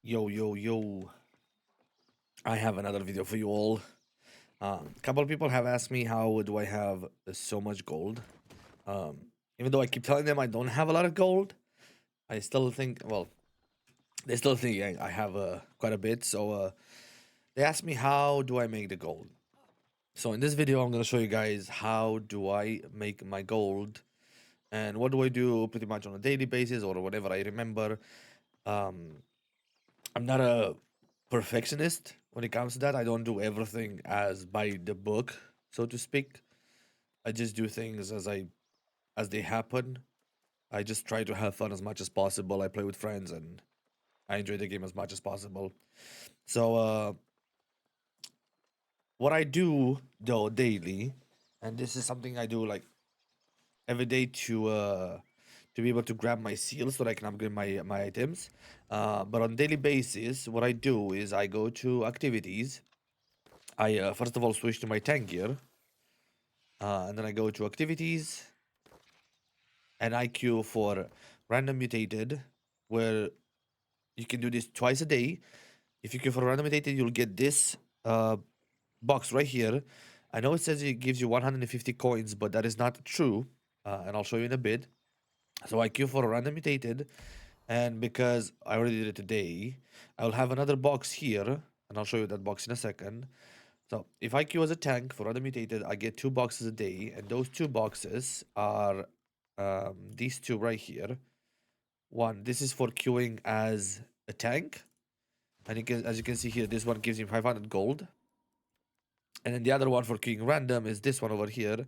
Yo. I have another video for you all. A couple of people have asked me how do I have so much gold. Even though I keep telling them I don't have a lot of gold, I still think, well, they still think I have quite a bit. So they asked me how do I make the gold. So in this video, I'm going to show you guys how do I make my gold and what do I do pretty much on a daily basis or whatever I remember. Um, I'm not a perfectionist when it comes to that. I don't do everything as by the book, so to speak. I just do things as they happen. I just try to have fun as much as possible. I play with friends and I enjoy the game as much as possible. So what I do though daily, and this is something I do like every day to be able to grab my seals so that I can upgrade my items. But on daily basis, what I do is I go to activities. I first of all switch to my tank gear, and then I go to activities and I queue for random mutated, where you can do this twice a day. If you queue for random mutated, you'll get this box right here. I know it says it gives you 150 coins, but that is not true, and I'll show you in a bit. So I queue for a random mutated, and because I already did it today, I'll have another box here, and I'll show you that box in a second. So if I queue as a tank for other mutated, I get 2 boxes a day, and those 2 boxes are these two right here. One, this is for queuing as a tank, and as you can see here, this one gives you 500 gold, and then the other one for queuing random is this one over here.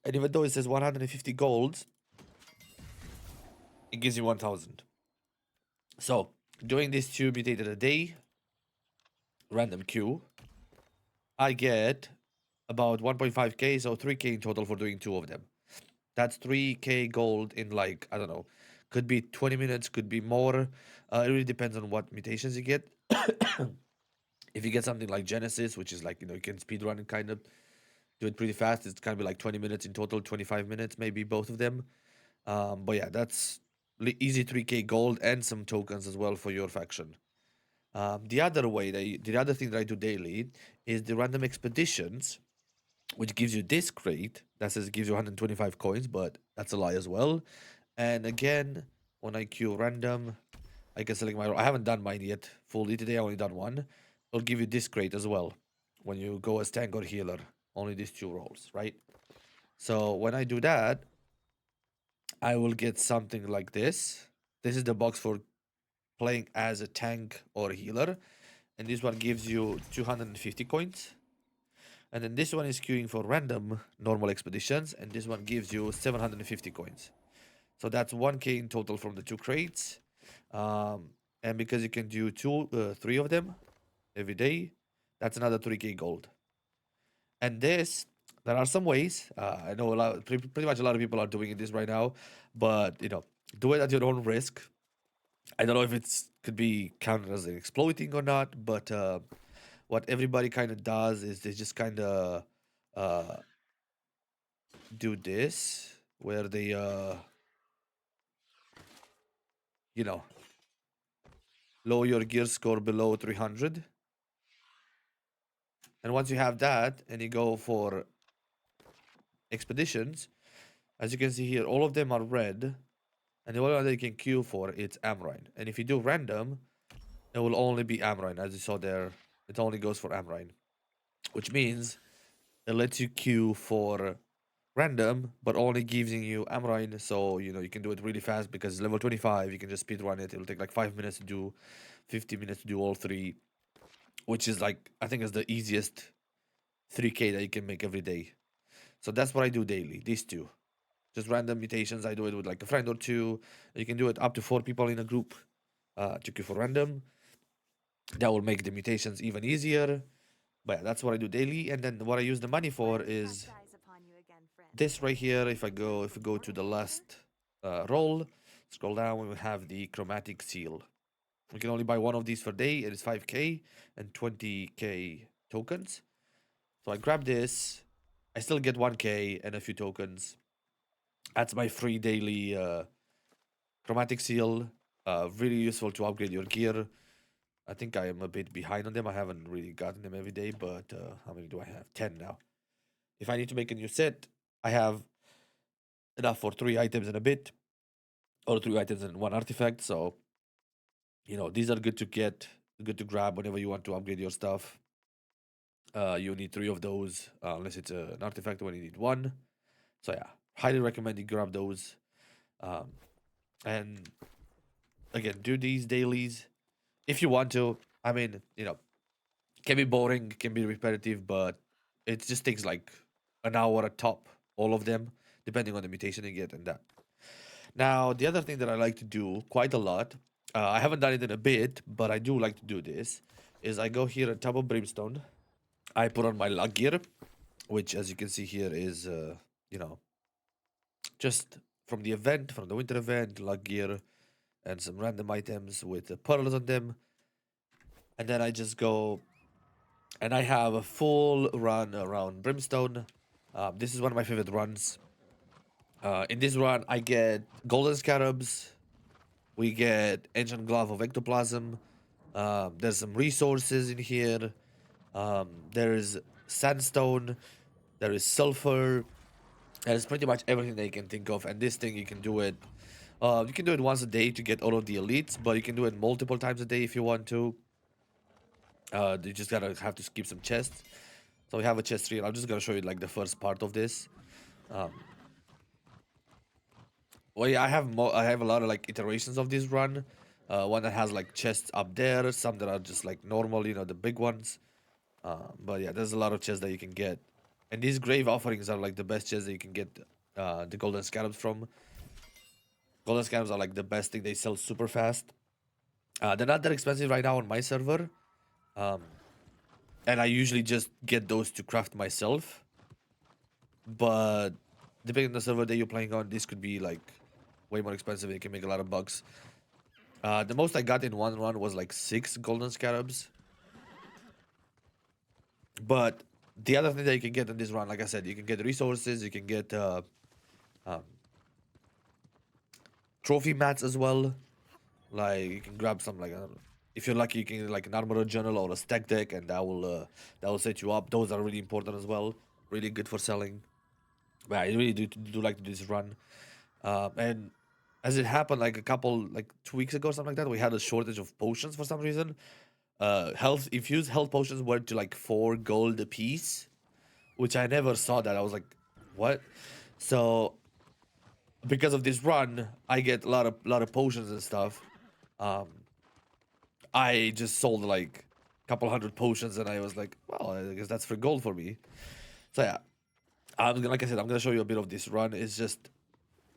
And even though it says 150 gold, it gives you 1,000. So doing these 2 mutated a day, random queue, I get about 1.5k, so 3k in total for doing 2 of them. That's 3k gold in, like, I don't know, could be 20 minutes, could be more. It really depends on what mutations you get. If you get something like Genesis, which is like, you can speed run and kind of do it pretty fast, it's kind of like 20 minutes in total, 25 minutes, maybe both of them. But yeah, that's easy 3k gold and some tokens as well for your faction. The other thing that I do daily is the random expeditions, which gives you this crate that says it gives you 125 coins, but that's a lie as well. And again, when I queue random, I can select my. I haven't done mine yet fully today. I only done one. It'll give you this crate as well when you go as tank or healer. Only these 2 roles, right? So when I do that, I will get something like this. This is the box for playing as a tank or healer, and this one gives you 250 coins. And then this one is queuing for random normal expeditions, and this one gives you 750 coins. So that's 1k in total from the 2 crates. And because you can do 3 of them every day, that's another 3k gold. And this, there are some ways. I know pretty much a lot of people are doing this right now, but do it at your own risk. I don't know if it's could be counted as exploiting or not, but what everybody kind of does is they just kind of uh, do this, where they you know lower your gear score below 300, and once you have that and you go for expeditions, as you can see here, all of them are red, and the only one that you can queue for it's Amrine. And if you do random, it will only be Amrine. As you saw there, it only goes for Amrine, which means it lets you queue for random, but only giving you Amrine, so you can do it really fast because level 25, you can just speed run it. It'll take like 5 minutes to do, 50 minutes to do all 3, which is like, I think is the easiest 3k that you can make every day. So that's what I do daily, these 2. Just random mutations. I do it with like a friend or 2. You can do it up to 4 people in a group to queue for random. That will make the mutations even easier. But yeah, that's what I do daily. And then what I use the money for is this right here. If we go to the last roll, scroll down, we will have the chromatic seal. We can only buy 1 of these per day. It is 5k and 20k tokens. So I grab this. I still get 1k and a few tokens. That's my free daily chromatic seal. Really useful to upgrade your gear. I think I am a bit behind on them. I haven't really gotten them every day, but how many do I have? 10 now. If I need to make a new set, I have enough for 3 items and a bit, or 3 items and one artifact. So, these are good to get, good to grab whenever you want to upgrade your stuff. You need 3 of those, unless it's an artifact when you need one. So, yeah, highly recommend you grab those. Um, and again, do these dailies if you want to. I mean, can be boring, can be repetitive, but it just takes like an hour a top, all of them, depending on the mutation you get and that. Now, the other thing that I like to do quite a lot, I haven't done it in a bit, but I do like to do this, is I go here at top of Brimstone, I put on my luck gear, which as you can see here is, you know, just from the event, from the winter event, luck gear, and some random items with pearls on them. And then I just go and I have a full run around Brimstone. This is one of my favorite runs. In this run, I get golden scarabs. We get ancient glove of ectoplasm. There's some resources in here. There's sandstone. There is sulfur. There's pretty much everything that you can think of. And this thing, you can do it. You can do it once a day to get all of the elites, but you can do it multiple times a day if you want to. You just gotta have to skip some chests. So we have a chest here. I'm just gonna show you like the first part of this. Um, well, yeah, I have a lot of like iterations of this run. One that has like chests up there, some that are just like normal, the big ones. But yeah, there's a lot of chests that you can get, and these grave offerings are like the best chests that you can get. The golden scarabs from. Golden scarabs are like the best thing. They sell super fast. They're not that expensive right now on my server. Um, and I usually just get those to craft myself. But depending on the server that you're playing on, this could be like way more expensive. You can make a lot of bucks. The most I got in one run was like 6 golden scarabs. But the other thing that you can get in this run, like I said, you can get resources, you can get um, trophy mats as well. Like you can grab some like I don't know, if you're lucky, you can get like an armorer journal or a stack deck, and that will set you up. Those are really important as well. Really good for selling. But I really do like to do this run. And as it happened, like a couple, like 2 weeks ago, something like that, we had a shortage of potions for some reason. Health infused health potions were to like 4 gold a piece, which I never saw that. I was like, what? So because of this run, I get a lot of potions and stuff. Um, I just sold like a couple hundred potions, and I was like, well, I guess that's for gold for me. So yeah, like I said, I'm gonna show you a bit of this run. It's just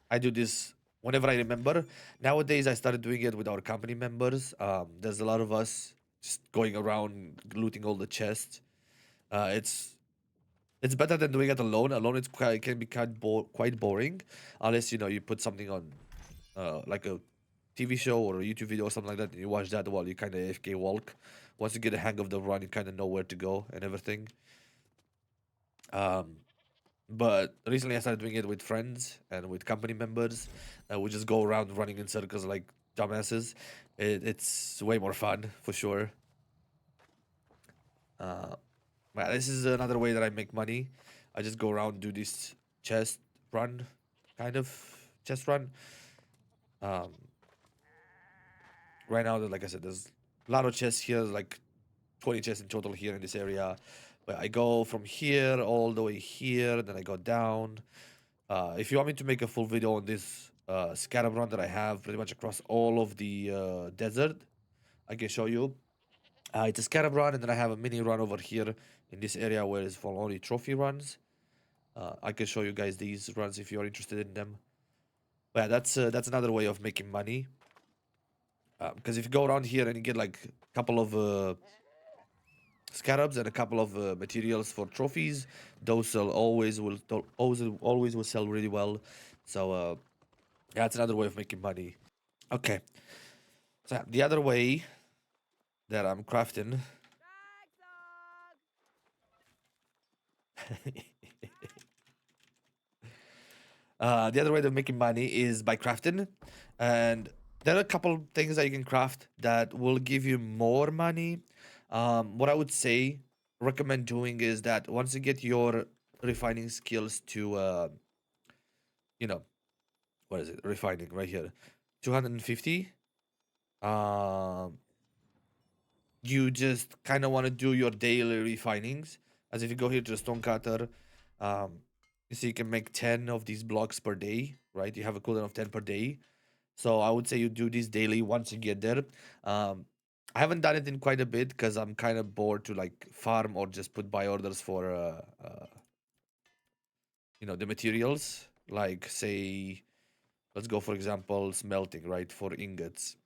I do this whenever I remember. Nowadays, I started doing it with our company members. There's a lot of us just going around looting all the chests. It's better than doing it alone. Alone, it can be quite boring, unless you put something on, like a TV show or a YouTube video or something like that, and you watch that while you kind of AFK walk. Once you get a hang of the run, you kind of know where to go and everything. Um, but recently, I started doing it with friends and with company members. We just go around running in circles like dumbasses. It's way more fun for sure. Uh, Well, this is another way that I make money. I just go around do this chest run, kind of chest run. Um, right now, like I said, there's a lot of chests here, like 20 chests in total here in this area. But I go from here all the way here, then I go down. If you want me to make a full video on this scarab run that I have pretty much across all of the desert, I can show you. It's a scarab run, and then I have a mini run over here in this area where it's for only trophy runs. I can show you guys these runs if you're interested in them. But yeah, that's another way of making money. Because if you go around here and you get like a couple of scarabs and a couple of materials for trophies, those sell always will sell really well. So yeah, it's another way of making money. Okay, so yeah, the other way that I'm crafting. The other way of making money is by crafting, and There are a couple things that you can craft that will give you more money. What I would say, recommend doing is that once you get your refining skills to, you know, what is it? Refining right here, 250. Um, you just kind of want to do your daily refinings. As if you go here to the stone cutter, um, you see you can make 10 of these blocks per day, right? You have a cooldown of 10 per day. So I would say you do this daily once you get there. Um, I haven't done it in quite a bit because I'm kind of bored to like farm or just put buy orders for the materials. Like say, let's go for example, smelting, right? For ingots.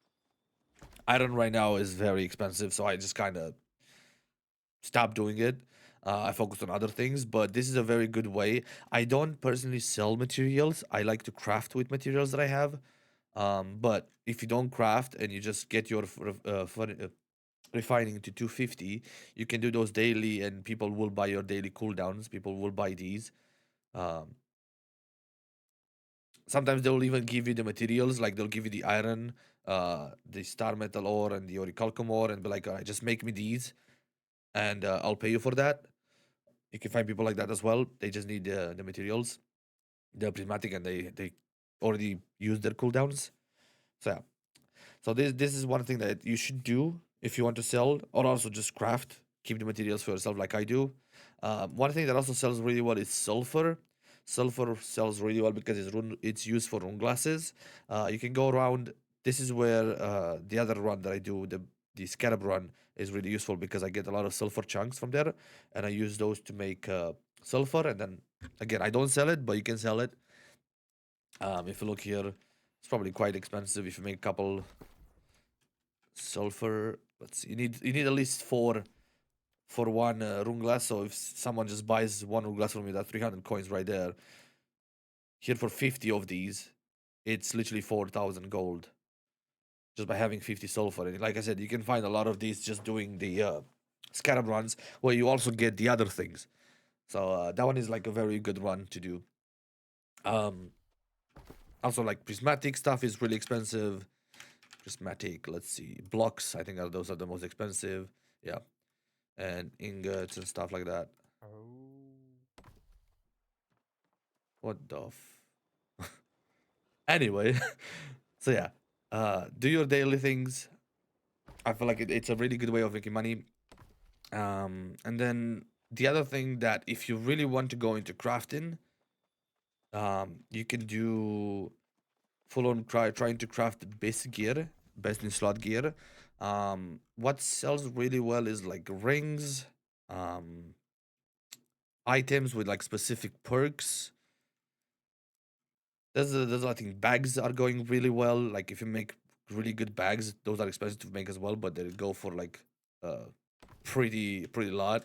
Iron right now is very expensive, so I just kind of stop doing it. I focus on other things, but this is a very good way. I don't personally sell materials. I like to craft with materials that I have. But if you don't craft and you just get your refining to 250, you can do those daily, and people will buy your daily cooldowns. People will buy these. Um, Sometimes they'll even give you the materials, like they'll give you the iron, the star metal ore, and the orichalcum ore, and be like, just make me these, and I'll pay you for that. You can find people like that as well. They just need the materials. They're prismatic and they already use their cooldowns. So yeah. So this is one thing that you should do if you want to sell, or also just craft. Keep the materials for yourself, like I do. One thing that also sells really well is sulfur. Sulfur sells really well because it's used for rune glasses. You can go around. This is where the other run that I do, the scarab run, is really useful because I get a lot of sulfur chunks from there, and I use those to make sulfur. And then again, I don't sell it, but you can sell it. If you look here, it's probably quite expensive if you make a couple sulfur. Let's see. You need at least four for one rune glass. So if someone just buys one rune glass from you, that's 300 coins right there. Here for 50 of these, it's literally 4,000 gold just by having 50 sulfur. And like I said, you can find a lot of these just doing the scarab runs where you also get the other things. So that one is like a very good run to do. Um, Also, like prismatic stuff is really expensive. Prismatic, let's see, blocks. I think those are the most expensive. Yeah, and ingots and stuff like that. Oh. What the Anyway, so yeah, do your daily things. I feel like it's a really good way of making money. And then the other thing that if you really want to go into crafting, you can do full on trying to craft base gear, best in slot gear. What sells really well is like rings, um, items with like specific perks. There's I think bags are going really well. Like if you make really good bags, those are expensive to make as well, but they go for like uh pretty lot.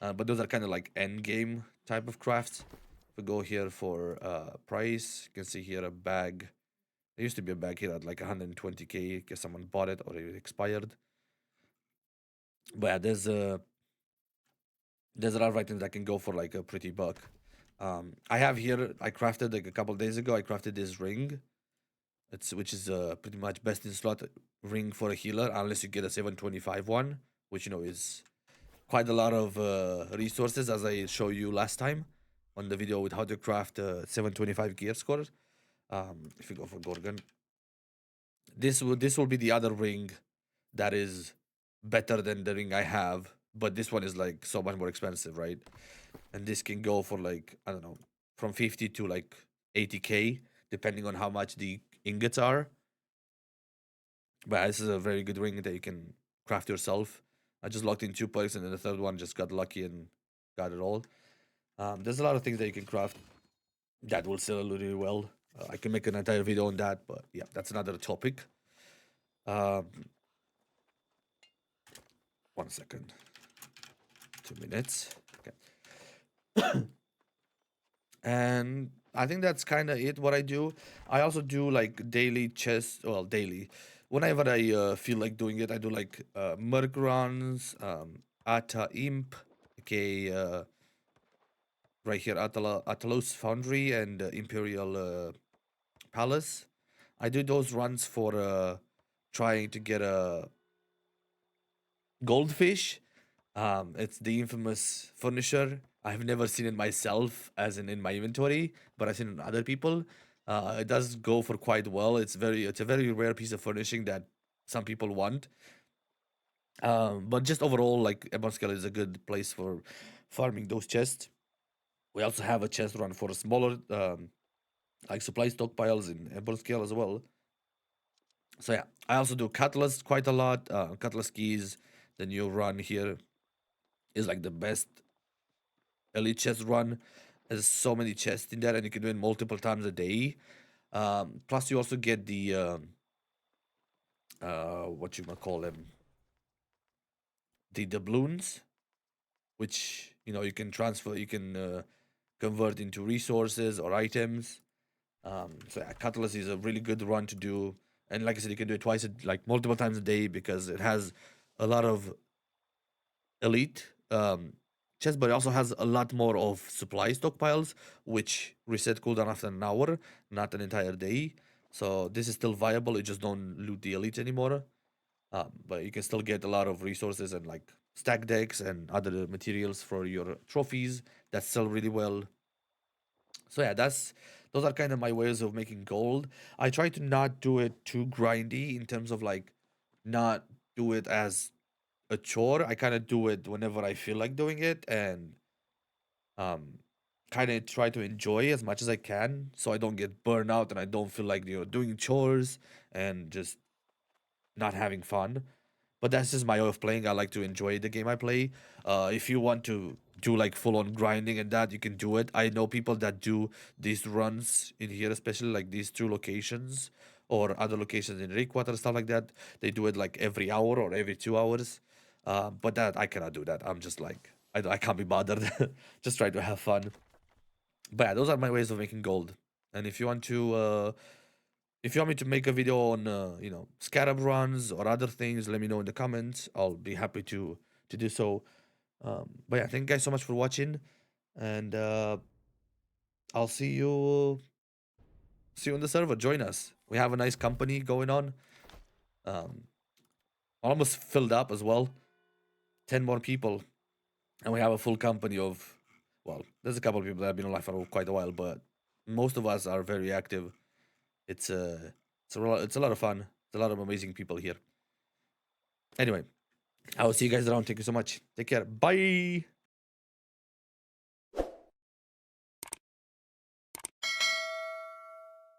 But those are kind of like end game type of crafts. If we go here for price, you can see here a bag. There used to be a bag here at like 120k because someone bought it or it expired. But yeah, there's a lot of items that can go for like a pretty buck. I have here. I crafted like a couple days ago. I crafted this ring. It's which is pretty much best in slot ring for a healer, unless you get a 725 one, which is quite a lot of resources, as I showed you last time on the video with how to craft 725 gear score. If you go for Gorgon, this will be the other ring that is better than the ring I have, but this one is like so much more expensive, right? And this can go for like I don't know, from 50 to like 80k, depending on how much the ingots are. But this is a very good ring that you can craft yourself. I just locked in two perks, and then the third one just got lucky and got it all. There's a lot of things that you can craft that will sell really well. I can make an entire video on that, but yeah, that's another topic. Um, 1 second, 2 minutes. Okay. And I think that's kind of it. What I do, I also do like daily chest. Well, daily. Whenever I feel like doing it, I do like merc runs, Ata Imp, okay, right here, Atalos Foundry and Imperial Palace. I do those runs for trying to get a goldfish. It's the infamous furniture. I've never seen it myself, as in my inventory, but I've seen it in other people. It does go for quite well. It's a very rare piece of furnishing that some people want. But just overall, like Ebonscale is a good place for farming those chests. We also have a chest run for smaller, like supply stockpiles in Ebonscale as well. So yeah, I also do Cutlass quite a lot. Cutlass keys, the new run here is like the best elite chest run. There's so many chests in there, and you can do it multiple times a day. Plus, you also get the what you might call them, the doubloons, which you can transfer, you can convert into resources or items. So yeah, Cutlass is a really good run to do, and like I said, you can do it like multiple times a day because it has a lot of elite chests, but it also has a lot more of supply stockpiles, which reset cooldown after an hour, not an entire day. So this is still viable. You just don't loot the elites anymore. But you can still get a lot of resources and like stack decks and other materials for your trophies that sell really well. So yeah, those are kind of my ways of making gold. I try to not do it too grindy in terms of like not do it as a chore. I kind of do it whenever I feel like doing it, and um kind of try to enjoy as much as I can so I don't get burned out and I don't feel like doing chores and just not having fun. But that's just my way of playing. I like to enjoy the game I play. If you want to do like full on grinding and that, you can do it. I know people that do these runs in here, especially like these two locations or other locations in Reekwater, stuff like that. They do it like every hour or every 2 hours. But that I cannot do that. I'm just like I can't be bothered. Just try to have fun. But yeah, those are my ways of making gold. And if you want me to make a video on scarab runs or other things, let me know in the comments. I'll be happy to do so. But yeah, thank you guys so much for watching, and I'll see you on the server. Join us. We have a nice company going on. Um, almost filled up as well. 10 more people, and we have a full company of. Well, there's a couple of people that have been alive for quite a while, but most of us are very active. It's it's a lot of fun. It's a lot of amazing people here. Anyway, I will see you guys around. Thank you so much. Take care. Bye.